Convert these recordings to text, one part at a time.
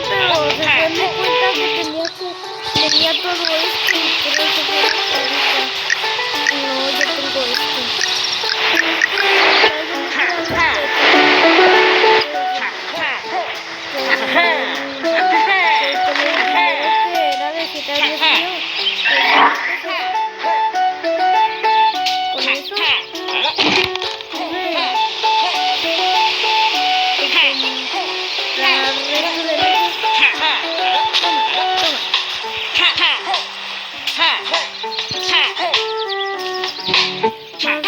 pero se dio cuenta que tenía todo esto y por eso fue ahorita. No, yo tengo esto.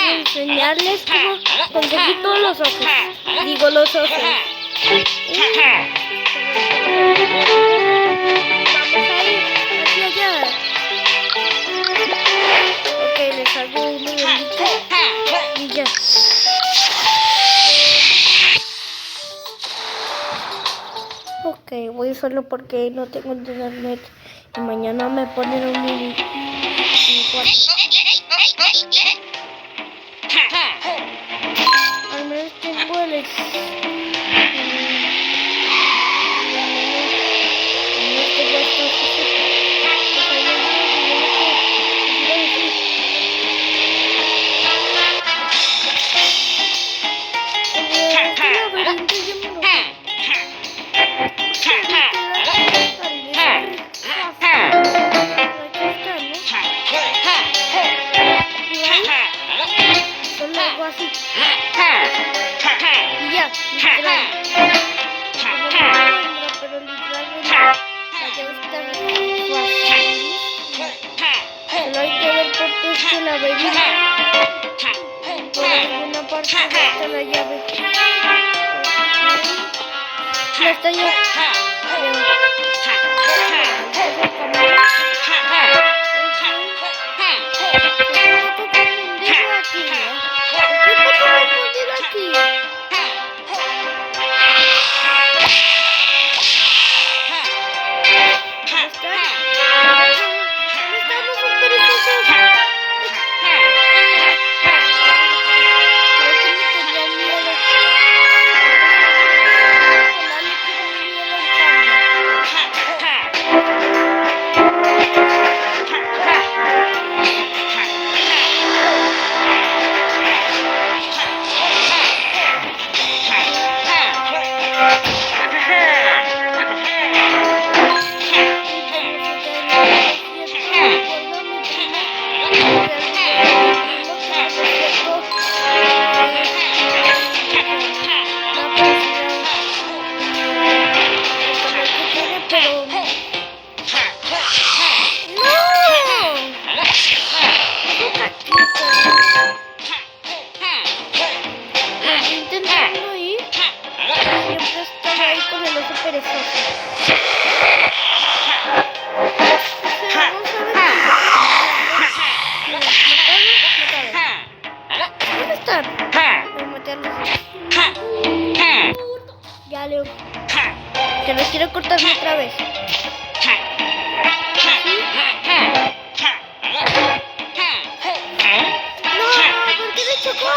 Enseñarles cómo conseguir todos los ojos. Digo los ojos. Vamos a ir hacia allá. Ok, les hago uno de y ya. Ok, voy solo porque no tengo internet y mañana me ponen un cuarto. Al menos tengo el así. Y ya, literal. Pero literalmente la llave está fácil. Solo hay que ver por qué es que la bebida por alguna parte está la llave. Ya está ya. Ya, Leo. Te lo quiero cortarme otra vez. No, ¿por qué me chocó?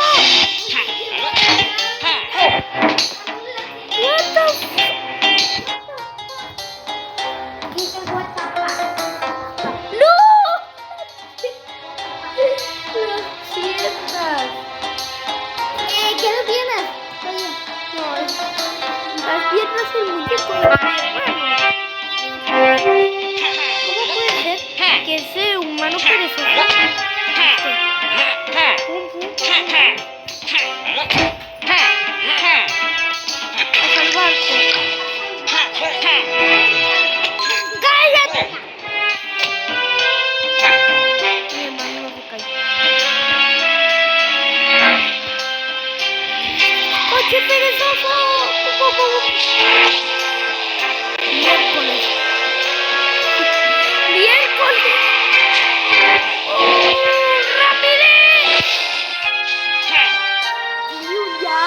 What the ¡No! Las piernas. ¿Qué no tienes? No, las piernas del muñeco de mi hermano. ¿Cómo puede ser que ese humano perezoso a salvarse? ¡Cállate! Mi hermano no se cayó. ¡Coche perezoso! Miércoles. ¡Rapidez! ¿Ya?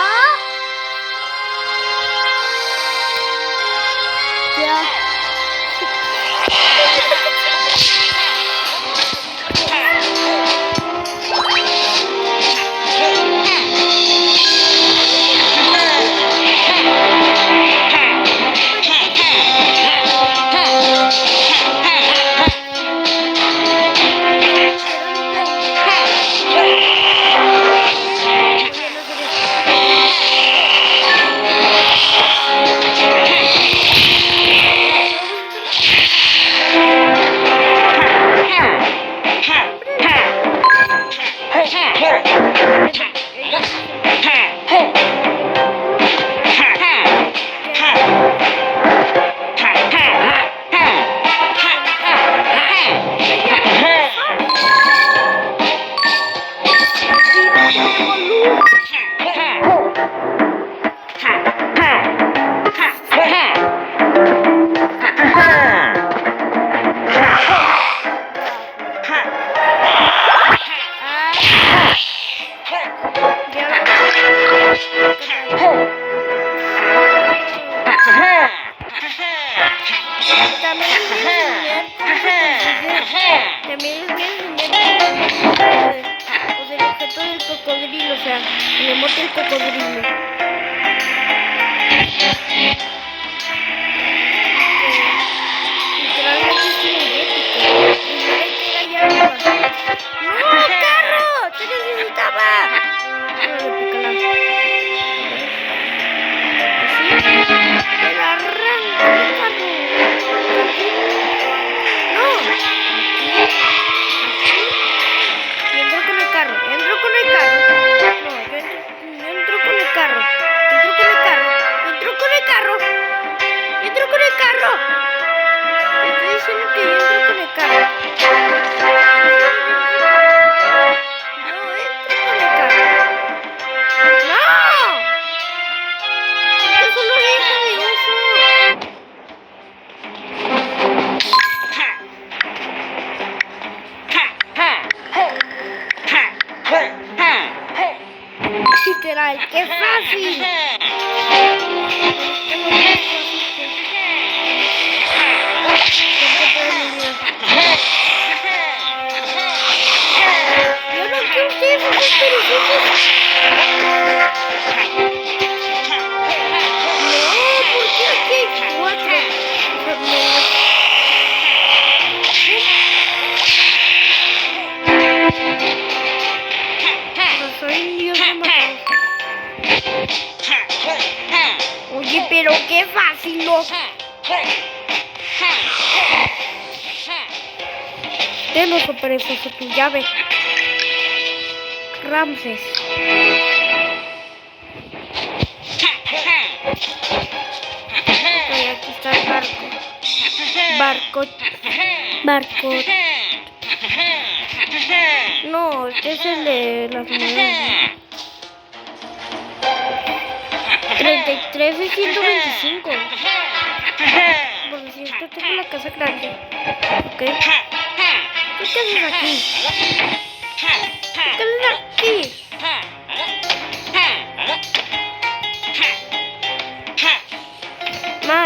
También les voy a enseñar pues, el objeto del cocodrilo, o sea, el emote del cocodrilo. Literalmente es muy épico. Primero hay que ir allá arriba. ¡No, carro! ¡Te necesitaba! Órale, pícala. Así. ¡Te la arranco, carro! Literal, qué fácil. Yo no quiero ustedes esos perezosos. No, ¿por qué aquí hay 4? Oye, pero qué fácil, ¿no? Ten oso perezoso, tu llave. Ramses. Ok, aquí está el barco. Barco. No, este es el de las monedas. 33 y 125. Porque si esto tengo la casa grande. Ok. ¿Qué haces aquí? ¿Qué haces aquí?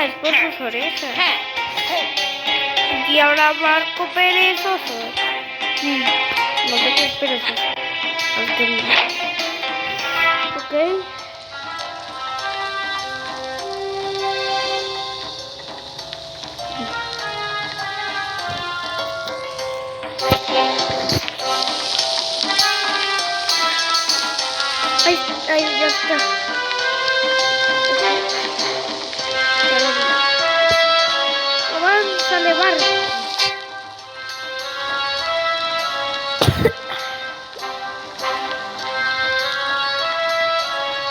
Es por sus orejas. Y ahora barco perezoso. No sé qué es perezoso. Ok. Ahí ya está. Avánzale, barco.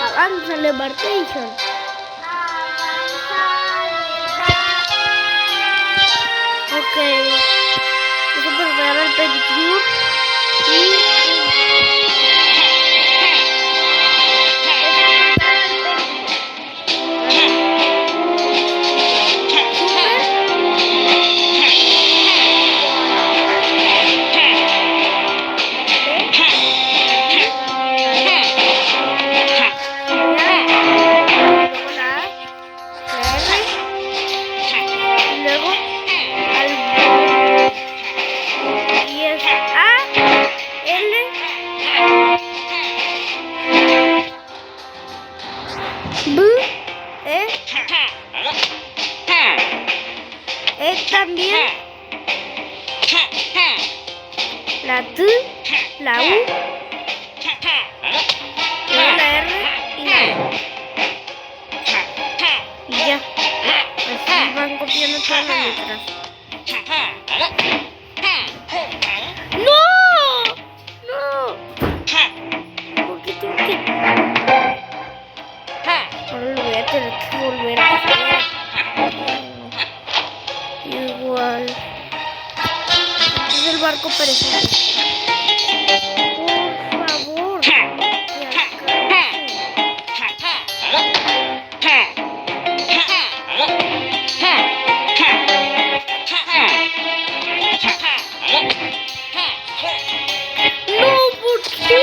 Avánzale, Barcation. Ok. Eso para pegar el pedicure. También la T, la U, la R y la E. Y ya. Así van copiando todas las letras. ¡No! ¡No! poco perezoso. Por favor. No, ¿por qué?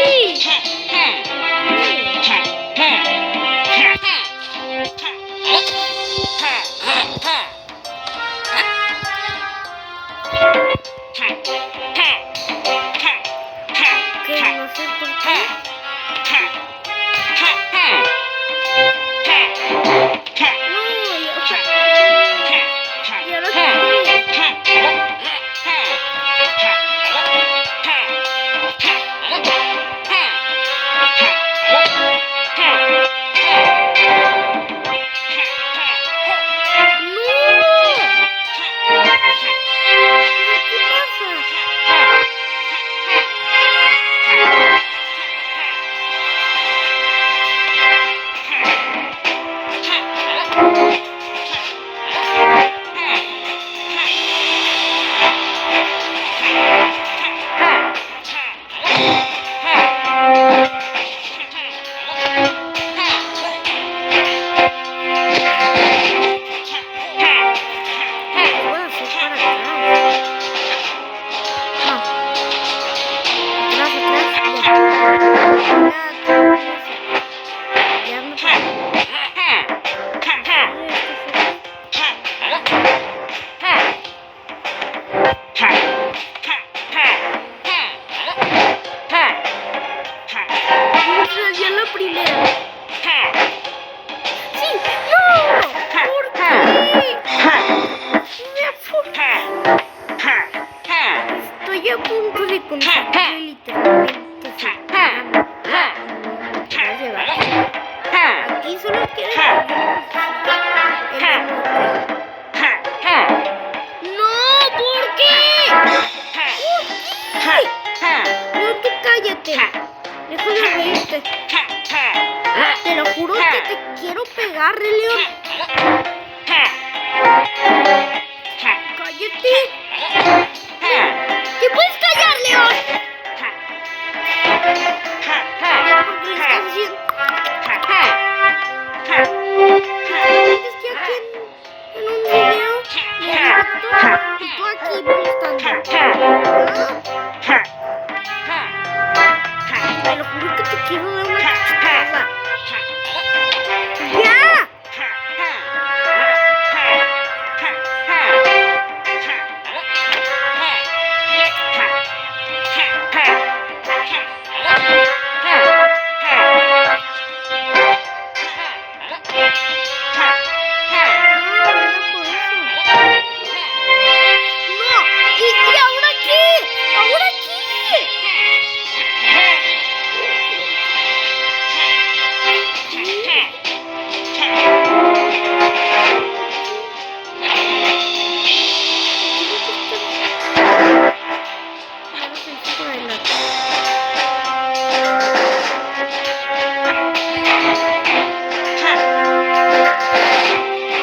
Que no sé por qué. Ya la primera. ¡Sí! ¡No! ¿Por qué? Estoy a punto de conseguir literalmente. Aquí solo quiero. ¡No! ¿Por qué? No, tú cállate. Deja de reírte. Te lo juro que te quiero pegar, León. Cállate. ¿Te puedes callar, León? ¿Por qué lo estás haciendo? Es que aquí en un video y tú aquí molestando. Te lo juro que te quiero dar una chispeza. ¡Ya! ¡No! ¿Y ahora qué? ¿Ahora qué?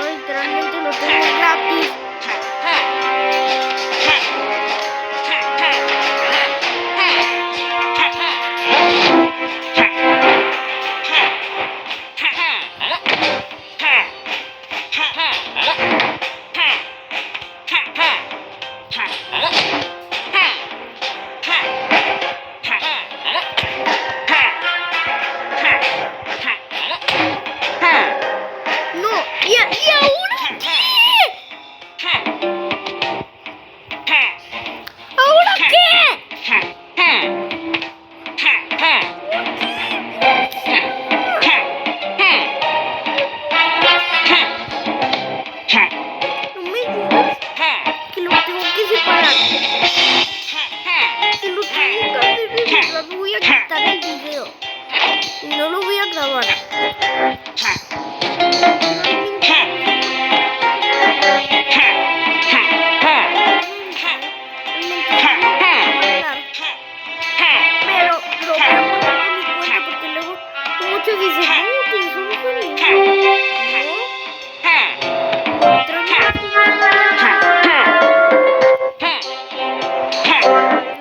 Literalmente lo tengo gratis. No, ¿y ahora qué? ¿Ahora qué? No me digas que lo tengo que separar. Si lo tengo que hacer de verdad, voy a quitar el video. Y no lo voy a grabar. Pero lo voy a poner en mi cuenta porque luego muchos dicen, no, que somos amigos. No.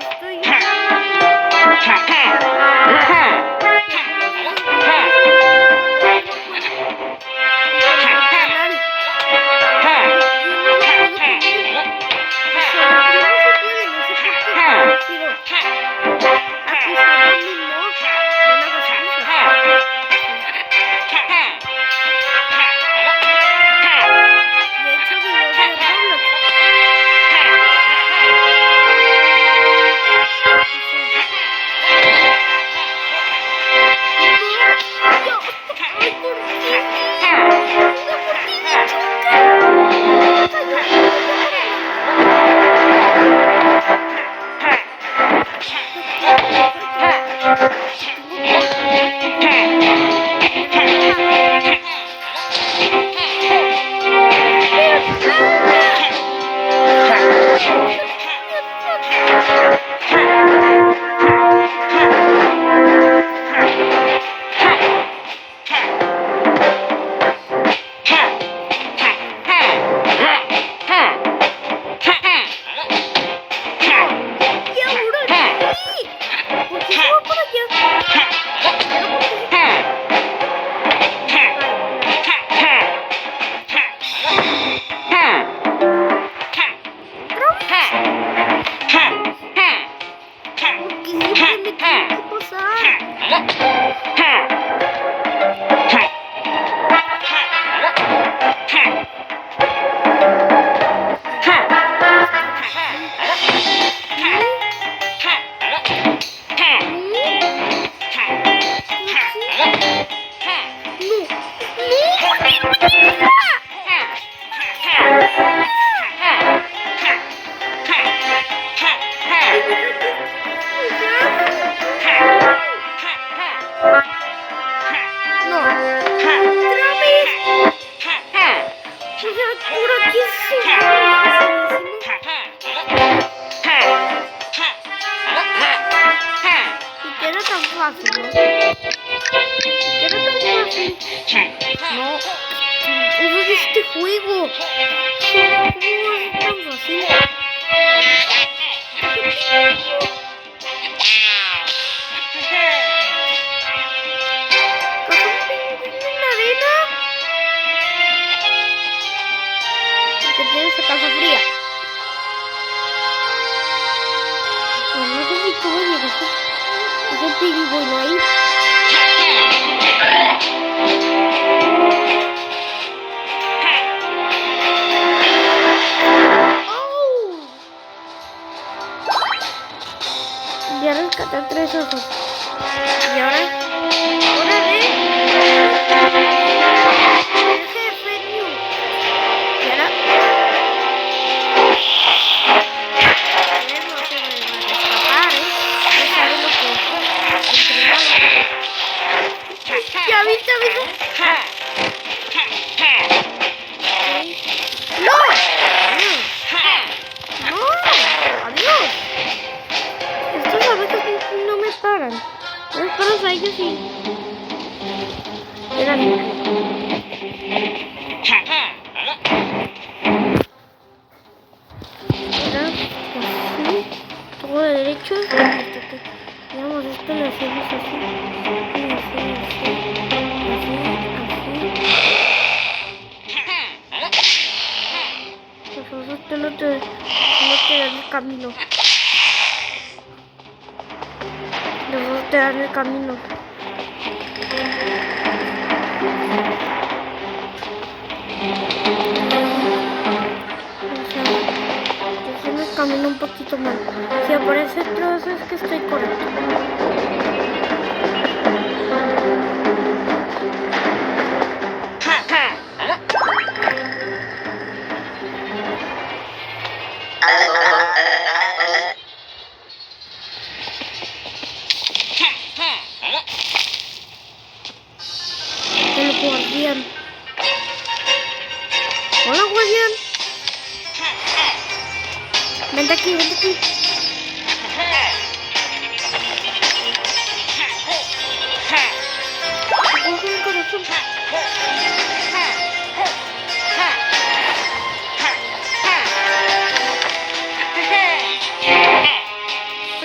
Este juego, ¿cómo es tan fácil? ¿En la arena? Porque tiene esa casa fría. Pues no sé si tú voy a llegar a ese pingüino ahí. Ya rescaté 3 ojos. Y ahora, ¡órale! El jefe New. Y ahora, él no se me va a escapar, ya sabe lo que ¿ya viste, amigo? ¡No! ¡No! ¡Adiós! Estos abejas no me paran. No me paran a ellos y... Eran... Era así, todo derecho. Digamos, esto lo hacemos así. Y así, así. Pues esto no te da el camino. Debo te dan el camino. Entonces el camino un poquito más. Si aparece trozo es que estoy correcto. El guardián. Hola, guardián. Vente aquí, vente aquí. Coge el corazón.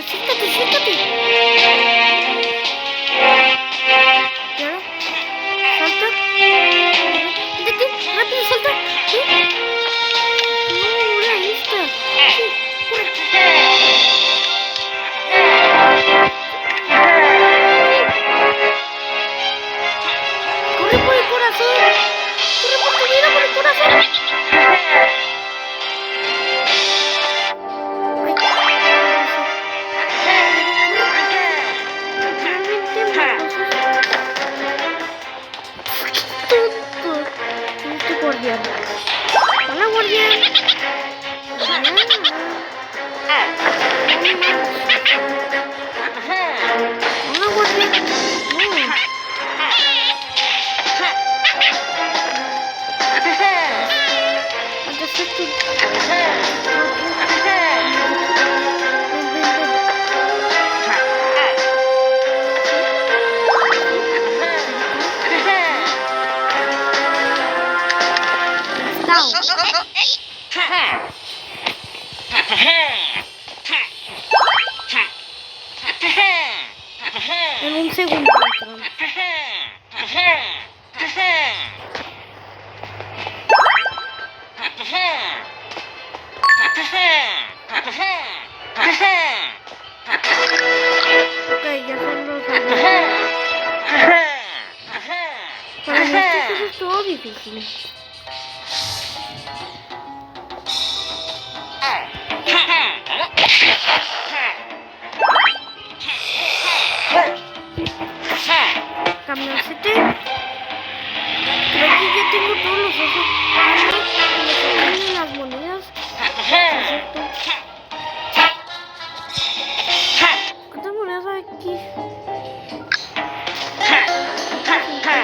Siéntate, siéntate. ¿Y ahora? Salta. Vente aquí, rápido, salta. ¿Sí? No, ahora lista. Sí, corre. Corre, En un segundo. Ok, ya son los amigos. Para mí este juego estuvo difícil. Camioncete. Creo que ya tengo todos los osos. Me las monedas. Perfecto. ¿Cuántas monedas hay aquí? 50.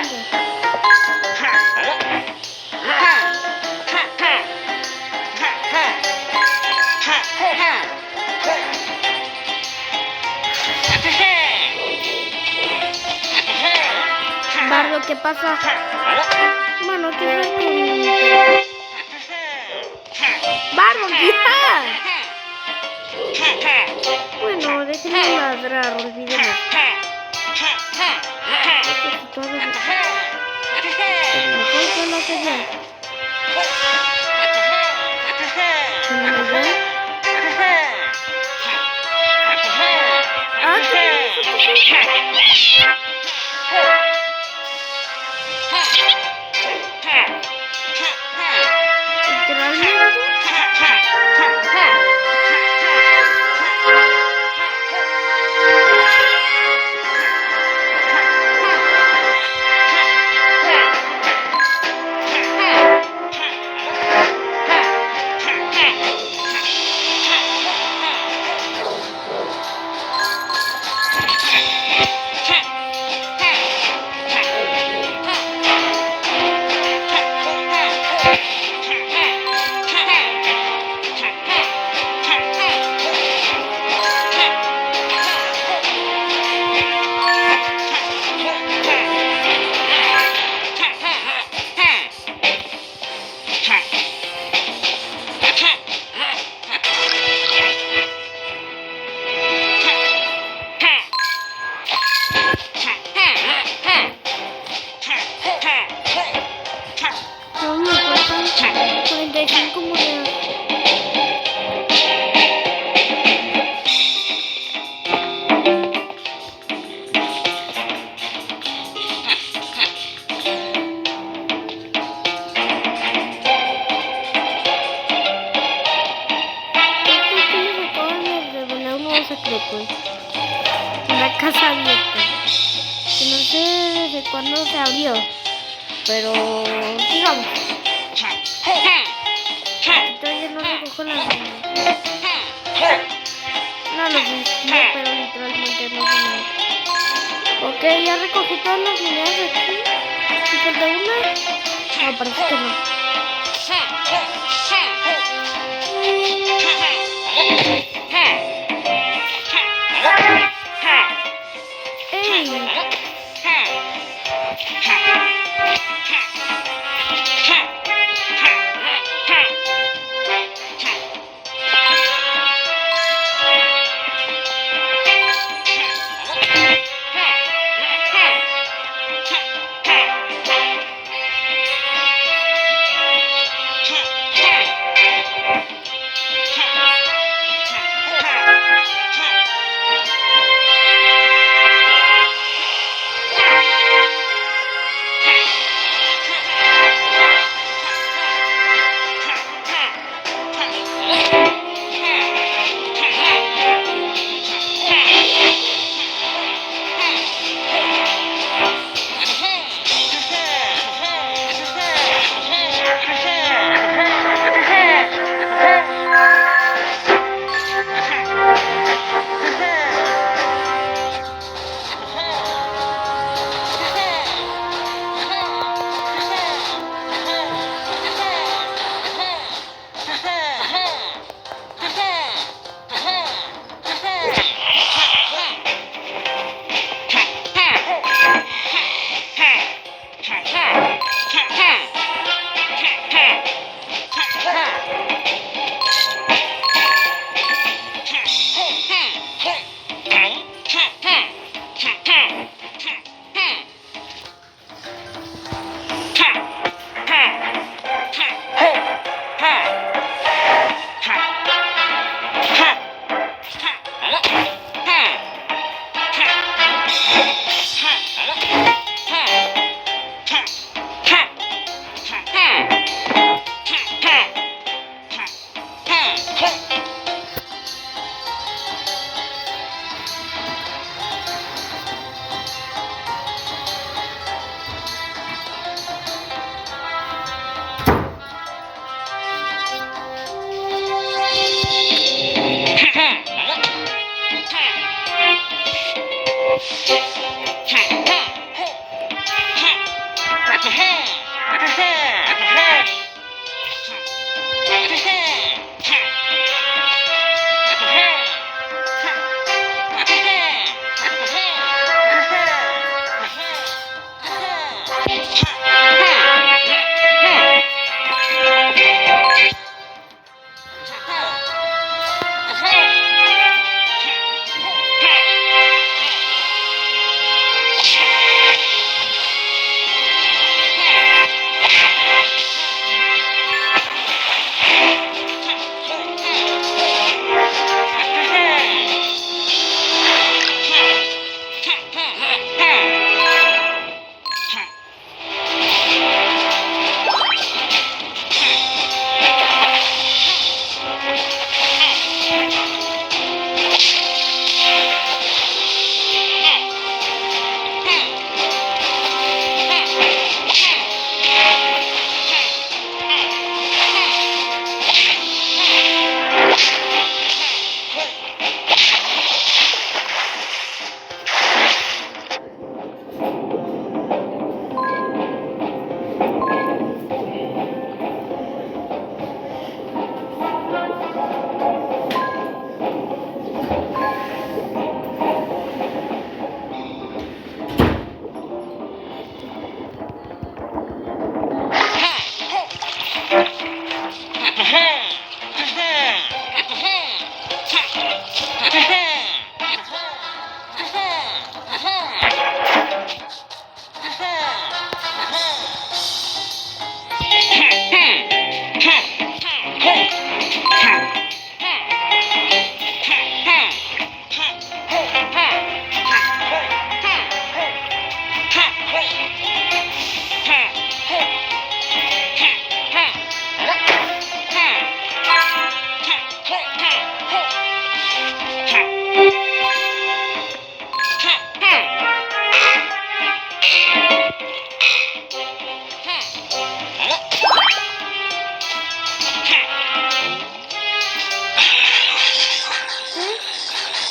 Bardo, ¿qué pasa? Bueno, ¿qué es esto? ¡Bardo, ya! Bueno, déjenme ladrar, olvídenlo. Una casa abierta. Que no sé desde cuándo se abrió. Pero digamos. Todavía no recojo las monedas. No los vestía, pero literalmente no sé nada. Ok, ya recogí todas las monedas de aquí. ¿Y falta una? No, parece que no.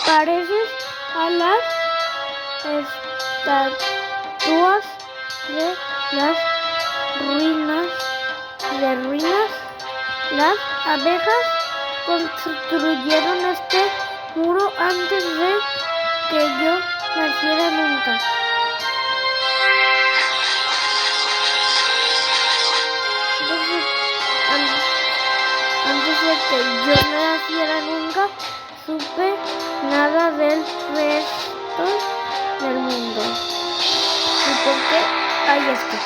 Pareces a las estatuas de las ruinas. Las abejas construyeron este muro antes de que yo naciera nunca. Entonces, antes de que yo naciera nunca, supe nada del resto del mundo. ¿Y por qué hay esto?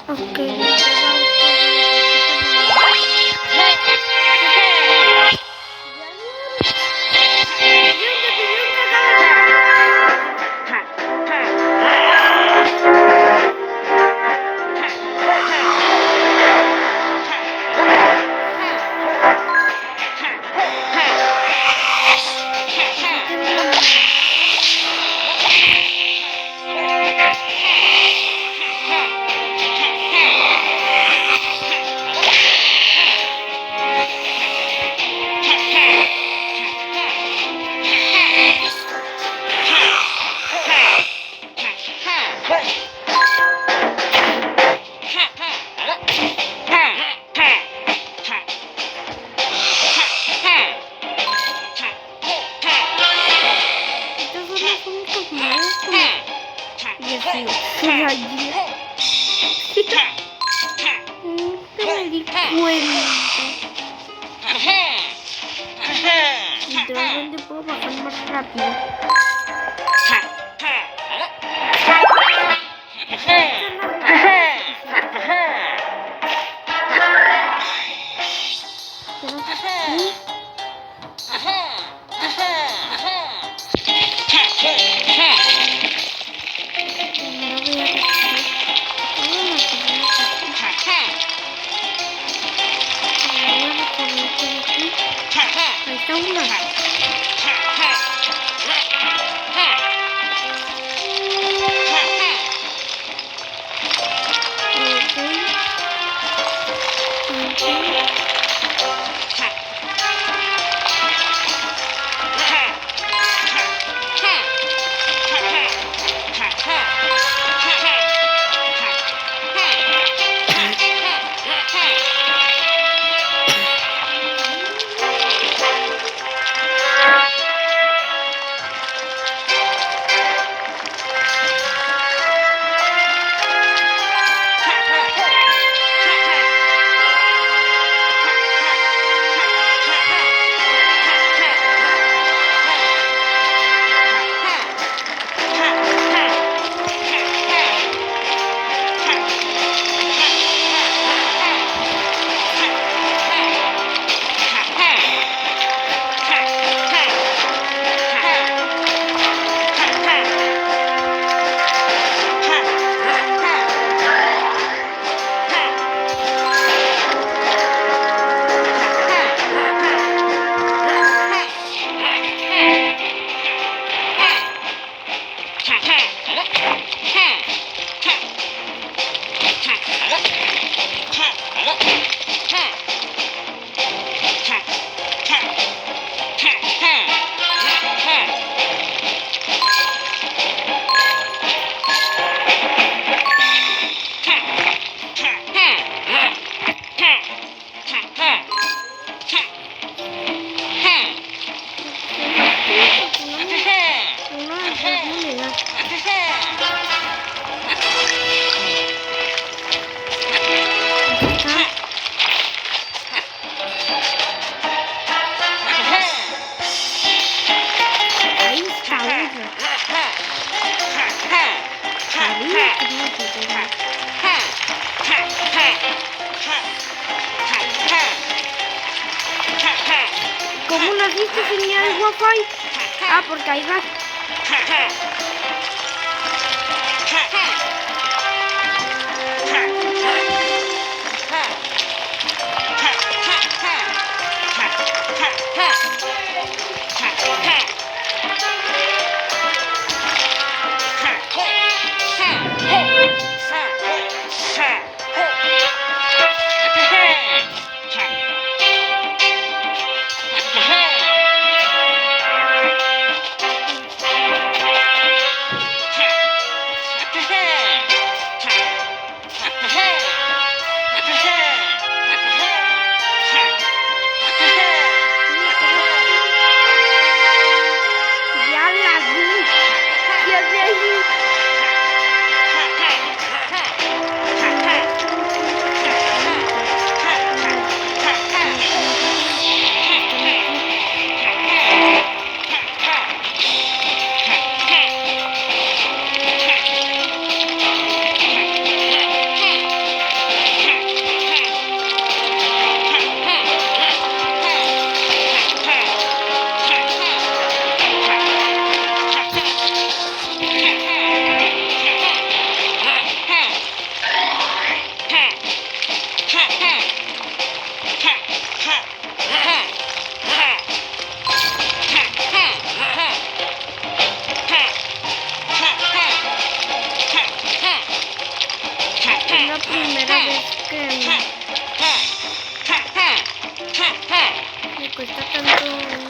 Ok. Literalmente puedo bajar más rápido. Ahí está una. ¿Cómo lo has visto, señal Wi-Fi? Ah, porque ahí va. la primera vez que me cuesta tanto un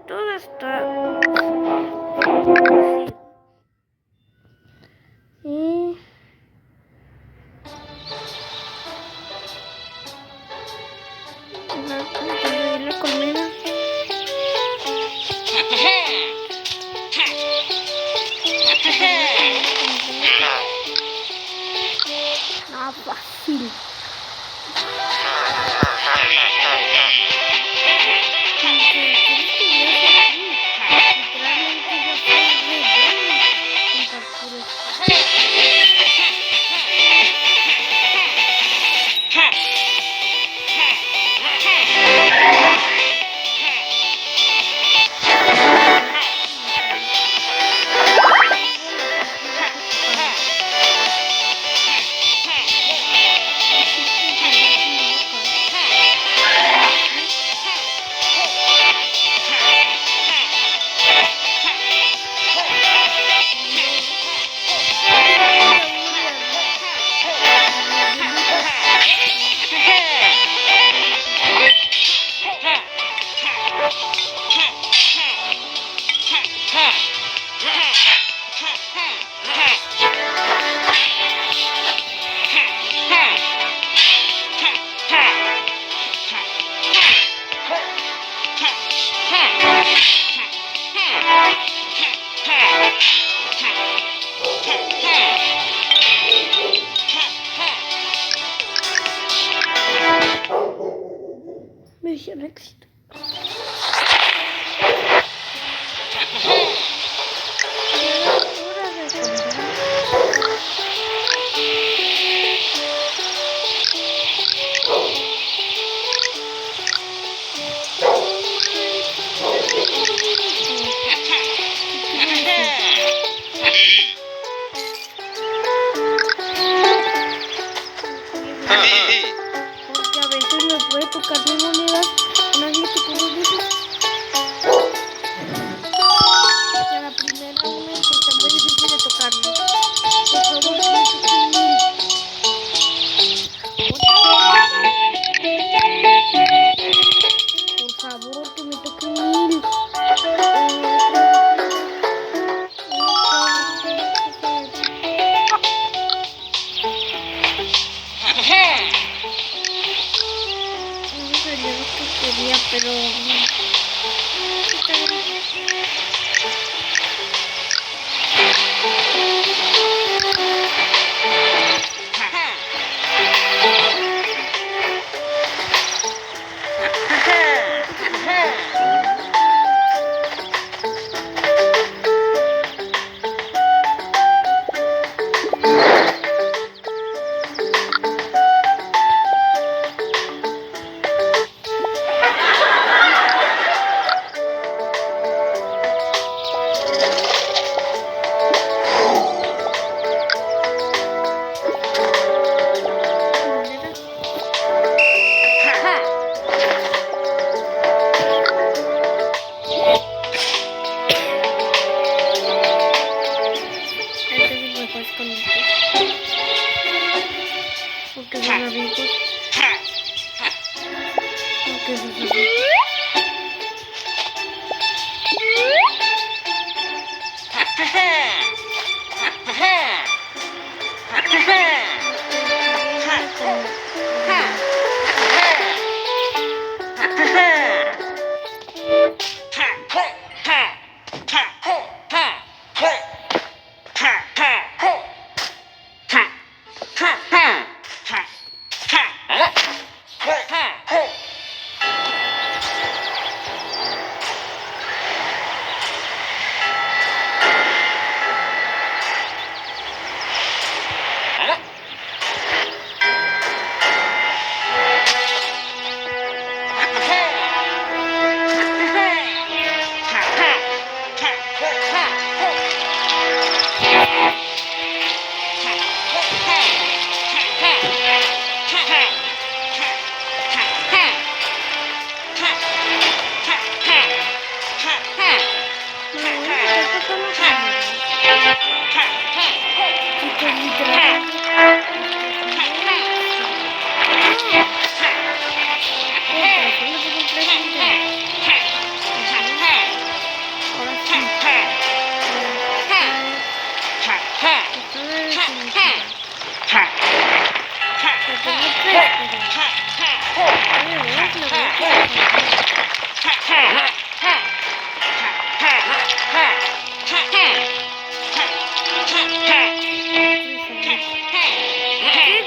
todo está y la comida fácil. Misión éxito. Porque a veces me puede tocar mi moneda, unas bonitos. Porque son ricos. Porque son ricos.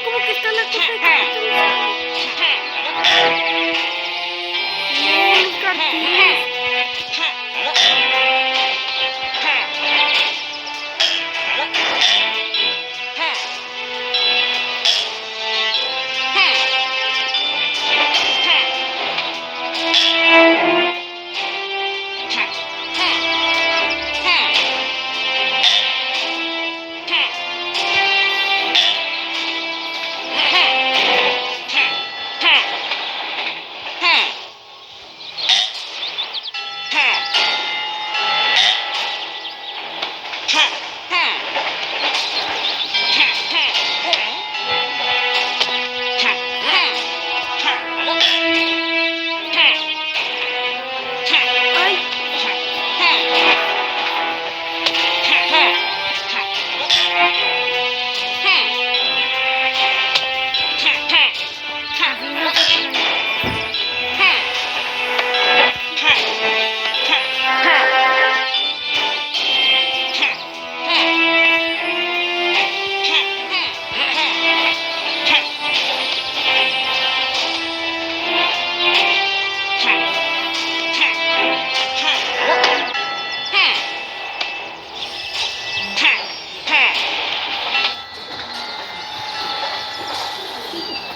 ¿Cómo que está la cosa? Los cartillos.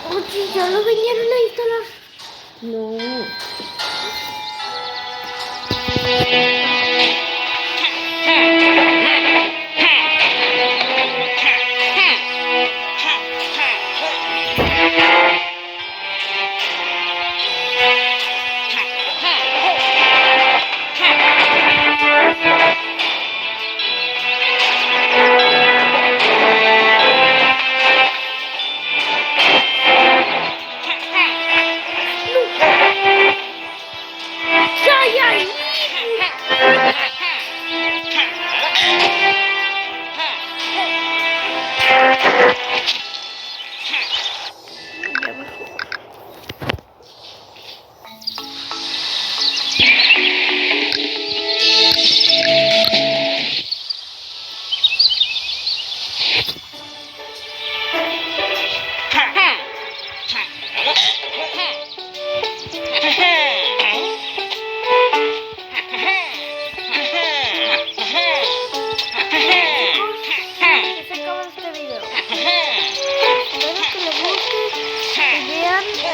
Oye, ¿ya lo vinieron a instalar? No.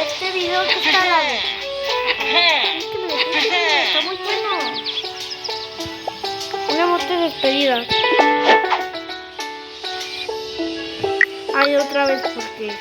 Este video que está largo. Está muy bueno. Una moto despedida. Ay, otra vez porque...